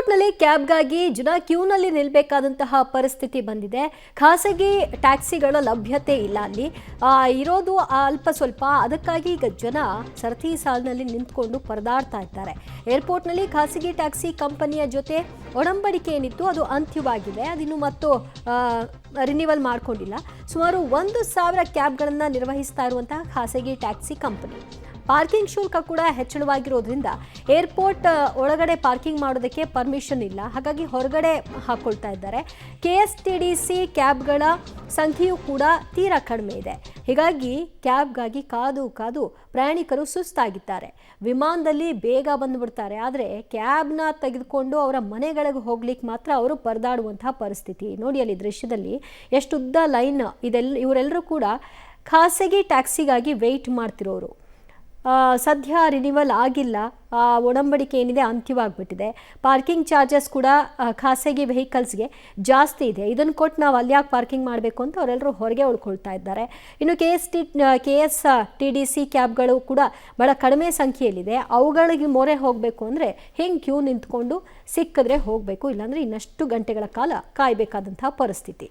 ಏರ್ಪೋರ್ಟ್ನಲ್ಲಿ ಕ್ಯಾಬ್ಗಾಗಿ ಜನ ಕ್ಯೂನಲ್ಲಿ ನಿಲ್ಲಬೇಕಾದಂತಹ ಪರಿಸ್ಥಿತಿ ಬಂದಿದೆ. ಖಾಸಗಿ ಟ್ಯಾಕ್ಸಿಗಳ ಲಭ್ಯತೆ ಇಲ್ಲ ಅಲ್ಲಿ, ಇರೋದು ಅಲ್ಪ ಸ್ವಲ್ಪ. ಅದಕ್ಕಾಗಿ ಈಗ ಜನ ಸರತಿ ಸಾಲಿನಲ್ಲಿ ನಿಂತ್ಕೊಂಡು ಪರದಾಡ್ತಾ ಇದ್ದಾರೆ. ಏರ್ಪೋರ್ಟ್ನಲ್ಲಿ ಖಾಸಗಿ ಟ್ಯಾಕ್ಸಿ ಕಂಪನಿಯ ಜೊತೆ ಒಡಂಬಡಿಕೆ ಏನಿತ್ತು ಅದು ಅಂತ್ಯವಾಗಿದೆ. ಅದಿನ್ನು ಮತ್ತು ರಿನಿವಲ್ ಮಾಡಿಕೊಂಡಿಲ್ಲ. ಸುಮಾರು 1,000 ಕ್ಯಾಬ್ಗಳನ್ನು ನಿರ್ವಹಿಸ್ತಾ ಇರುವಂತಹ ಖಾಸಗಿ ಟ್ಯಾಕ್ಸಿ ಕಂಪನಿ. ಪಾರ್ಕಿಂಗ್ ಶುಲ್ಕ ಕೂಡ ಹೆಚ್ಚಳವಾಗಿರೋದ್ರಿಂದ ಏರ್ಪೋರ್ಟ್ ಒಳಗಡೆ ಪಾರ್ಕಿಂಗ್ ಮಾಡೋದಕ್ಕೆ ಪರ್ಮಿಷನ್ ಇಲ್ಲ. ಹಾಗಾಗಿ ಹೊರಗಡೆ ಹಾಕ್ಕೊಳ್ತಾ ಇದ್ದಾರೆ. KSTDC ಕ್ಯಾಬ್ಗಳ ಸಂಖ್ಯೆಯೂ ಕೂಡ ತೀರಾ ಕಡಿಮೆ ಇದೆ. ಹೀಗಾಗಿ ಕ್ಯಾಬ್ಗಾಗಿ ಕಾದು ಕಾದು ಪ್ರಯಾಣಿಕರು ಸುಸ್ತಾಗಿದ್ದಾರೆ. ವಿಮಾನದಲ್ಲಿ ಬೇಗ ಬಂದುಬಿಡ್ತಾರೆ, ಆದರೆ ಕ್ಯಾಬ್ನ ತೆಗೆದುಕೊಂಡು ಅವರ ಮನೆಗಳಿಗೆ ಹೋಗ್ಲಿಕ್ಕೆ ಮಾತ್ರ ಅವರು ಪರದಾಡುವಂತಹ ಪರಿಸ್ಥಿತಿ. ನೋಡಿ ಅಲ್ಲಿ ದೃಶ್ಯದಲ್ಲಿ ಎಷ್ಟುದ್ದ ಲೈನ್ ಇವರೆಲ್ಲರೂ ಕೂಡ ಖಾಸಗಿ ಟ್ಯಾಕ್ಸಿಗಾಗಿ ವೆಯ್ಟ್ ಮಾಡ್ತಿರೋರು. ಸದ್ಯ ರಿನಿವಲ್ ಆಗಿಲ್ಲ, ಒಡಂಬಡಿಕೆ ಏನಿದೆ ಅಂತ್ಯವಾಗ್ಬಿಟ್ಟಿದೆ. ಪಾರ್ಕಿಂಗ್ ಚಾರ್ಜಸ್ ಕೂಡ ಖಾಸಗಿ ವೆಹಿಕಲ್ಸ್ಗೆ ಜಾಸ್ತಿ ಇದೆ. ಇದನ್ನು ಕೊಟ್ಟು ನಾವು ಅಲ್ಲಿ ಯಾಕೆ ಪಾರ್ಕಿಂಗ್ ಮಾಡಬೇಕು ಅಂತ ಅವರೆಲ್ಲರೂ ಹೊರಗೆ ಉಳ್ಕೊಳ್ತಾ ಇದ್ದಾರೆ. ಇನ್ನು KSTDC ಕ್ಯಾಬ್ಗಳು ಕೂಡ ಭಾಳ ಕಡಿಮೆ ಸಂಖ್ಯೆಯಲ್ಲಿದೆ. ಅವುಗಳಿಗೆ ಮೊರೆ ಹೋಗಬೇಕು ಅಂದರೆ ಹೆಂಗೆ ಕ್ಯೂ ನಿಂತ್ಕೊಂಡು ಸಿಕ್ಕಿದ್ರೆ ಹೋಗಬೇಕು, ಇಲ್ಲಾಂದರೆ ಇನ್ನಷ್ಟು ಗಂಟೆಗಳ ಕಾಲ ಕಾಯಬೇಕಾದಂತಹ ಪರಿಸ್ಥಿತಿ.